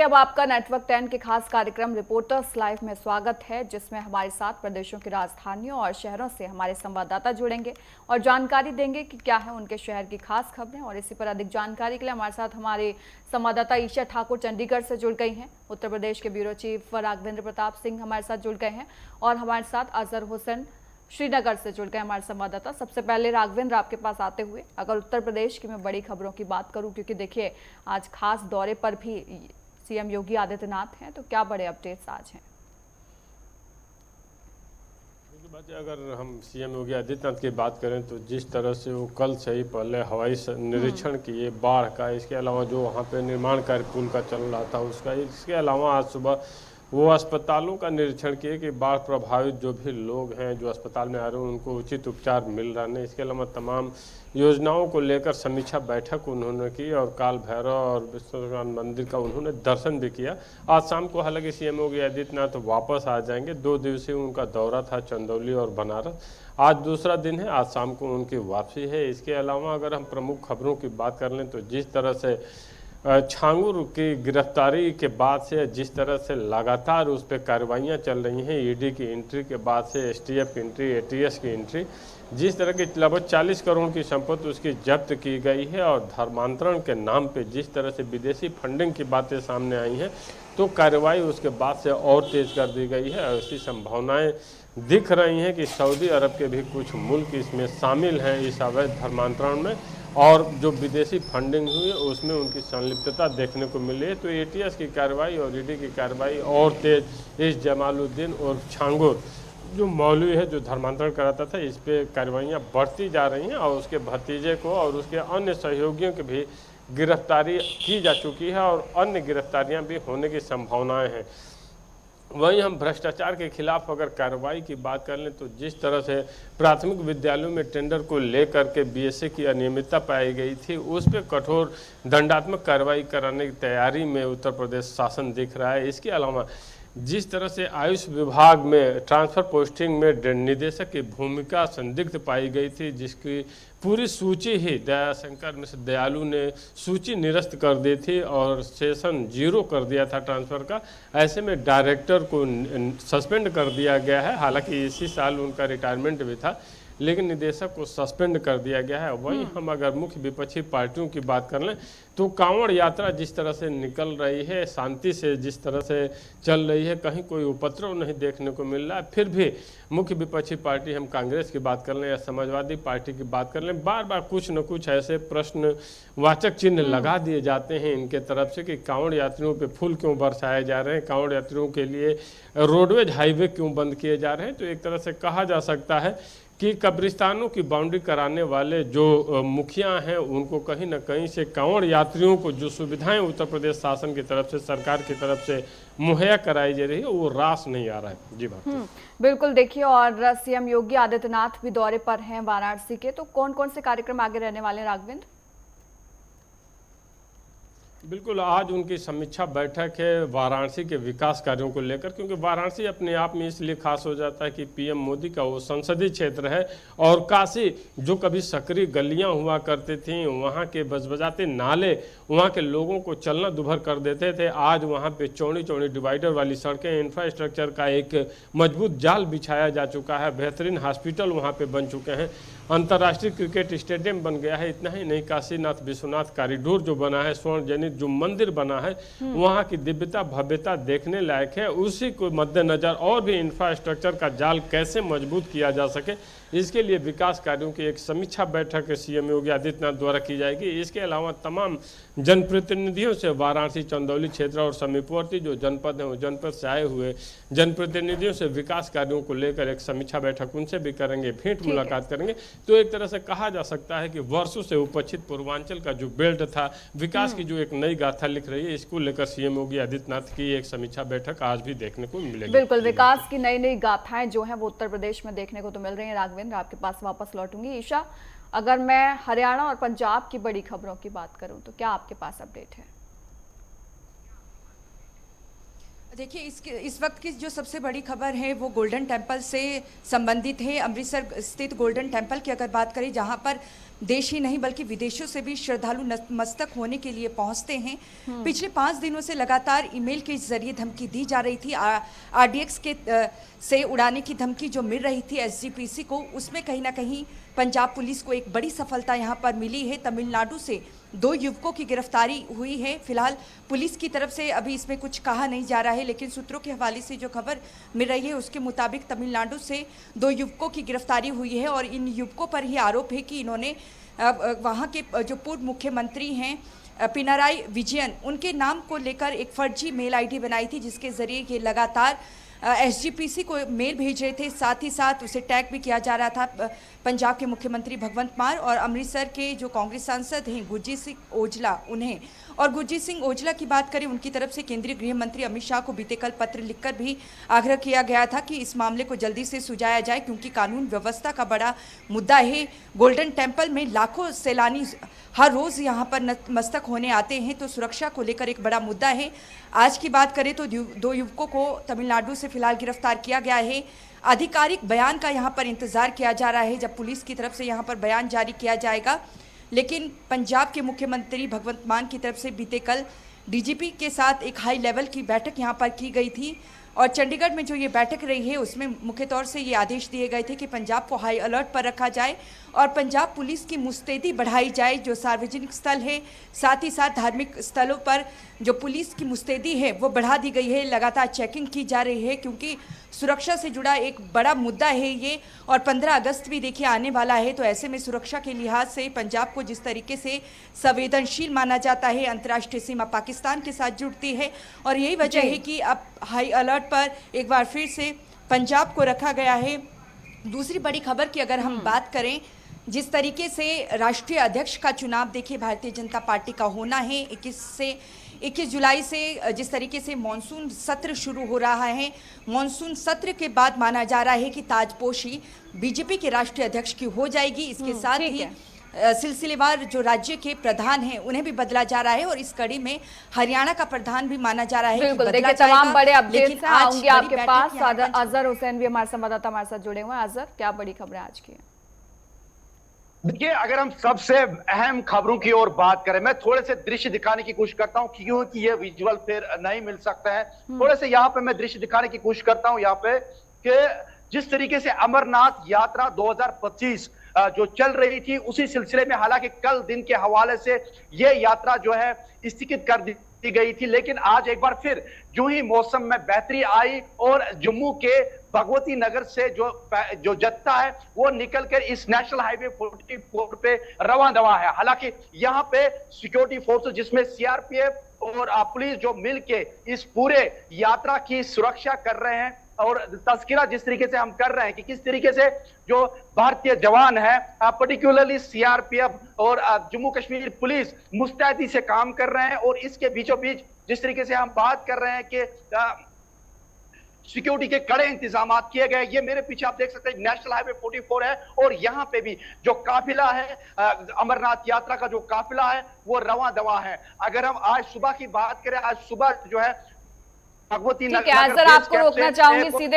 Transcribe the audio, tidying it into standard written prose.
अब आपका नेटवर्क 10 के खास कार्यक्रम रिपोर्टर्स लाइव में स्वागत है, जिसमें हमारे साथ प्रदेशों की राजधानियों और शहरों से हमारे संवाददाता जुड़ेंगे और जानकारी देंगे कि क्या है उनके शहर की खास खबरें। और इसी पर अधिक जानकारी के लिए हमारे साथ हमारे संवाददाता ईशा ठाकुर चंडीगढ़ से जुड़ गई हैं। उत्तर प्रदेश के ब्यूरो चीफ राघवेंद्र प्रताप सिंह हमारे साथ जुड़ गए हैं और हमारे साथ अजहर हुसैन श्रीनगर से जुड़ गए हमारे संवाददाता। सबसे पहले राघवेंद्र, आपके पास आते हुए अगर उत्तर प्रदेश की मैं बड़ी खबरों की बात करूं, क्योंकि देखिए आज खास दौरे पर भी सीएम योगी आदित्यनाथ हैं, तो क्या बड़े अपडेट्स आज हैं? अगर हम सीएम योगी आदित्यनाथ की बात करें तो जिस तरह से वो कल से ही पहले हवाई निरीक्षण किए बाढ़ का, इसके अलावा जो वहाँ पे निर्माण कार्य पुल का चल रहा था उसका, इसके अलावा आज सुबह वो अस्पतालों का निरीक्षण किए कि बाढ़ प्रभावित जो भी लोग हैं जो अस्पताल में आ रहे हैं उनको उचित उपचार मिल रहा नहीं। इसके अलावा तमाम योजनाओं को लेकर समीक्षा बैठक उन्होंने की और काल भैरव और विश्वनाथ मंदिर का उन्होंने दर्शन भी किया। आज शाम को हालांकि सीएम योगी आदित्यनाथ वापस आ जाएंगे। 2 दिवसीय उनका दौरा था चंदौली और बनारस, आज दूसरा दिन है, आज शाम को उनकी वापसी है। इसके अलावा अगर हम प्रमुख खबरों की बात कर लें तो जिस तरह से छांगुर की गिरफ्तारी के बाद से जिस तरह से लगातार उस पर कार्रवाइयाँ चल रही हैं, ईडी की एंट्री के बाद से एसटीएफ की एंट्री, एटीएस की एंट्री, जिस तरह की लगभग 40 करोड़ की संपत्ति उसकी जब्त की गई है और धर्मांतरण के नाम पे जिस तरह से विदेशी फंडिंग की बातें सामने आई हैं, तो कार्रवाई उसके बाद से और तेज कर दी गई है। ऐसी संभावनाएं दिख रही हैं कि सऊदी अरब के भी कुछ मुल्क इसमें शामिल हैं इस अवैध धर्मांतरण में, और जो विदेशी फंडिंग हुई है उसमें उनकी संलिप्तता देखने को मिली है। तो एटीएस की कार्रवाई और ईडी की कार्रवाई और तेज इस जमालुद्दीन और छांगुर जो मौलवी है जो धर्मांतरण कराता था, इस पे कार्रवाइयाँ बढ़ती जा रही हैं और उसके भतीजे को और उसके अन्य सहयोगियों की भी गिरफ्तारी की जा चुकी है और अन्य गिरफ्तारियाँ भी होने की संभावनाएँ हैं। वहीं हम भ्रष्टाचार के खिलाफ अगर कार्रवाई की बात कर लें तो जिस तरह से प्राथमिक विद्यालयों में टेंडर को लेकर के बीएसए की अनियमितता पाई गई थी, उस पर कठोर दंडात्मक कार्रवाई कराने की तैयारी में उत्तर प्रदेश शासन दिख रहा है। इसके अलावा जिस तरह से आयुष विभाग में ट्रांसफर पोस्टिंग में निदेशक की भूमिका संदिग्ध पाई गई थी, जिसकी पूरी सूची ही दयाशंकर मिश्र दयालु ने सूची निरस्त कर दी थी और सेशन 0 कर दिया था ट्रांसफ़र का। ऐसे में डायरेक्टर को सस्पेंड कर दिया गया है। हालांकि इसी साल उनका रिटायरमेंट भी था, लेकिन निदेशक को सस्पेंड कर दिया गया है। वहीं हम अगर मुख्य विपक्षी पार्टियों की बात कर लें तो कांवड़ यात्रा जिस तरह से निकल रही है, शांति से जिस तरह से चल रही है, कहीं कोई उपद्रव नहीं देखने को मिल रहा है। फिर भी मुख्य विपक्षी पार्टी हम कांग्रेस की बात कर लें या समाजवादी पार्टी की बात कर लें, बार बार कुछ न कुछ ऐसे प्रश्नवाचक चिन्ह लगा दिए जाते हैं इनके तरफ से कि कांवड़ यात्रियों पे फूल क्यों बरसाए जा रहे हैं, कांवड़ यात्रियों के लिए रोडवेज हाईवे क्यों बंद किए जा रहे हैं। तो एक तरह से कहा जा सकता है कि कब्रिस्तानों की बाउंड्री कराने वाले जो मुखिया हैं उनको कहीं ना कहीं से कांवड़ यात्रियों को जो सुविधाएं उत्तर प्रदेश शासन की तरफ से, सरकार की तरफ से मुहैया कराई जा रही है, वो रास नहीं आ रहा है। जी बात बिल्कुल। देखिए, और सीएम योगी आदित्यनाथ भी दौरे पर हैं वाराणसी के, तो कौन कौन से कार्यक्रम आगे रहने वाले हैं राघवेंद्र? बिल्कुल, आज उनकी समीक्षा बैठक है वाराणसी के विकास कार्यों को लेकर, क्योंकि वाराणसी अपने आप में इसलिए खास हो जाता है कि पीएम मोदी का वो संसदीय क्षेत्र है और काशी जो कभी सकरी गलियां हुआ करती थीं, वहां के बजबजाते नाले वहां के लोगों को चलना दुभर कर देते थे। आज वहां पे चौड़ी चौड़ी डिवाइडर वाली सड़कें, इंफ्रास्ट्रक्चर का एक मजबूत जाल बिछाया जा चुका है, बेहतरीन हॉस्पिटल वहाँ पर बन चुके हैं, अंतर्राष्ट्रीय क्रिकेट स्टेडियम बन गया है। इतना ही नहीं, काशीनाथ विश्वनाथ कॉरिडोर जो बना है, स्वर्ण जनित जो मंदिर बना है, वहाँ की दिव्यता भव्यता देखने लायक है। उसी को मद्देनजर और भी इंफ्रास्ट्रक्चर का जाल कैसे मजबूत किया जा सके, इसके लिए विकास कार्यों की एक समीक्षा बैठक सीएम योगी आदित्यनाथ द्वारा की जाएगी। इसके अलावा तमाम जनप्रतिनिधियों से वाराणसी, चंदौली क्षेत्र और समीपवर्ती जो जनपद हैं, वो जनपद से आए हुए जनप्रतिनिधियों से विकास कार्यों को लेकर एक समीक्षा बैठक उनसे भी करेंगे, भेंट मुलाकात करेंगे। तो एक तरह से कहा जा सकता है कि वर्षों से उपेक्षित पूर्वांचल का जो बेल्ट था, विकास की जो एक नई गाथा लिख रही है, इसको लेकर सीएम योगी आदित्यनाथ की एक समीक्षा बैठक आज भी देखने को मिलेगी। बिल्कुल, विकास की नई नई गाथाएं जो है वो उत्तर प्रदेश में देखने को तो मिल रही है। राघवेंद्र, आपके पास वापस लौटूंगी। ईशा, अगर मैं हरियाणा और पंजाब की बड़ी खबरों की बात करूं तो क्या आपके पास अपडेट है? देखिए, इस वक्त की जो सबसे बड़ी खबर है वो गोल्डन टेम्पल से संबंधित है। अमृतसर स्थित गोल्डन टेम्पल की अगर बात करें, जहां पर देश ही नहीं बल्कि विदेशों से भी श्रद्धालु नतमस्तक होने के लिए पहुंचते हैं। पिछले 5 दिनों से लगातार ईमेल के जरिए धमकी दी जा रही थी। आरडीएक्स के से उड़ाने की धमकी जो मिल रही थी एसजीपीसी को, उसमें कहीं ना कहीं पंजाब पुलिस को एक बड़ी सफलता यहां पर मिली है। तमिलनाडु से 2 युवकों की गिरफ्तारी हुई है। फिलहाल पुलिस की तरफ से अभी इसमें कुछ कहा नहीं जा रहा है, लेकिन सूत्रों के हवाले से जो खबर मिल रही है उसके मुताबिक तमिलनाडु से 2 युवकों की गिरफ्तारी हुई है और इन युवकों पर ही आरोप है कि इन्होंने वहाँ के जो पूर्व मुख्यमंत्री हैं पिनाराई विजयन, उनके नाम को लेकर एक फर्जी मेल आईडी बनाई थी, जिसके जरिए ये लगातार एसजीपीसी को मेल भेज रहे थे। साथ ही साथ उसे टैग भी किया जा रहा था पंजाब के मुख्यमंत्री भगवंत मान और अमृतसर के जो कांग्रेस सांसद हैं गुरजीत सिंह औजला, उन्हें। और गुरजीत सिंह औजला की बात करें, उनकी तरफ से केंद्रीय गृह मंत्री अमित शाह को बीते कल पत्र लिखकर भी आग्रह किया गया था कि इस मामले को जल्दी से सुलझाया जाए, क्योंकि कानून व्यवस्था का बड़ा मुद्दा है। गोल्डन टेम्पल में लाखों सैलानी हर रोज़ यहाँ पर नतमस्तक होने आते हैं, तो सुरक्षा को लेकर एक बड़ा मुद्दा है। आज की बात करें तो 2 युवकों को तमिलनाडु से फिलहाल गिरफ्तार किया गया है। आधिकारिक बयान का यहाँ पर इंतजार किया जा रहा है, जब पुलिस की तरफ से यहाँ पर बयान जारी किया जाएगा। लेकिन पंजाब के मुख्यमंत्री भगवंत मान की तरफ से बीते कल डीजीपी के साथ एक हाई लेवल की बैठक यहाँ पर की गई थी और चंडीगढ़ में जो ये बैठक रही है उसमें मुख्य तौर से ये आदेश दिए गए थे कि पंजाब को हाई अलर्ट पर रखा जाए और पंजाब पुलिस की मुस्तैदी बढ़ाई जाए। जो सार्वजनिक स्थल है, साथ ही साथ धार्मिक स्थलों पर जो पुलिस की मुस्तैदी है वो बढ़ा दी गई है। लगातार चेकिंग की जा रही है, क्योंकि सुरक्षा से जुड़ा एक बड़ा मुद्दा है ये। और 15 अगस्त भी देखिए आने वाला है, तो ऐसे में सुरक्षा के लिहाज से पंजाब को जिस तरीके से संवेदनशील माना जाता है, अंतर्राष्ट्रीय सीमा पाकिस्तान के साथ जुड़ती है और यही वजह है कि अब हाई अलर्ट पर एक बार फिर से पंजाब को रखा गया है। दूसरी बड़ी खबर की अगर हम बात करें, जिस तरीके से राष्ट्रीय अध्यक्ष का चुनाव देखिए भारतीय जनता पार्टी का होना है 21 जुलाई से, जिस तरीके से मॉनसून सत्र शुरू हो रहा है, मॉनसून सत्र के बाद माना जा रहा है कि ताजपोशी बीजेपी के राष्ट्रीय अध्यक्ष की हो जाएगी। इसके साथ ही सिलसिलेवार जो राज्य के प्रधान हैं उन्हें भी बदला जा रहा है और इस कड़ी में हरियाणा का प्रधान भी माना जा रहा है। बिल्कुल, देखिए तमाम बड़े अपडेट्स आएंगे आपके पास। अजहर हुसैन भी हमारे संवाददाता हमारे साथ जुड़े हुए हैं। अजहर, क्या बड़ी खबरें आज की? देखिए, अगर हम सबसे अहम खबरों की ओर बात करें, मैं थोड़े से दृश्य दिखाने की कोशिश करता हूं, क्योंकि ये विजुअल फिर नहीं मिल सकता है। थोड़े से यहाँ पे मैं दृश्य दिखाने की कोशिश करता हूं यहाँ पे कि जिस तरीके से अमरनाथ यात्रा 2025 जो चल रही थी, उसी सिलसिले में हालांकि कल दिन के हवाले से ये यात्रा जो है स्थगित कर दी गई थी, लेकिन आज एक बार फिर जो ही मौसम में बेहतरी आई और जम्मू के भगवती नगर से जो जत्था है वो निकलकर इस नेशनल हाईवे 44 पे रवाना दवा है। हालांकि यहाँ पे सिक्योरिटी फोर्सेस जिसमें सीआरपीएफ और पुलिस जो मिलके इस पूरे यात्रा की सुरक्षा कर रहे हैं और तस्करा जिस तरीके से हम कर रहे हैं कि किस तरीके से जो भारतीय जवान है, पर्टिकुलरली सीआरपीएफ और जम्मू कश्मीर पुलिस मुस्तैदी से काम कर रहे हैं और इसके बीचों बीच जिस तरीके से हम बात कर रहे हैं कि सिक्योरिटी के कड़े इंतजाम किए गए। ये मेरे पीछे आप देख सकते हैं नेशनल हाईवे 44 है और यहाँ पे भी जो काफिला है, अमरनाथ यात्रा का जो काफिला है वो रवां दवा है। अगर हम आज सुबह की बात करें, आज सुबह जो है भगवती नगर आपको रोकना चाहूंगी सीधे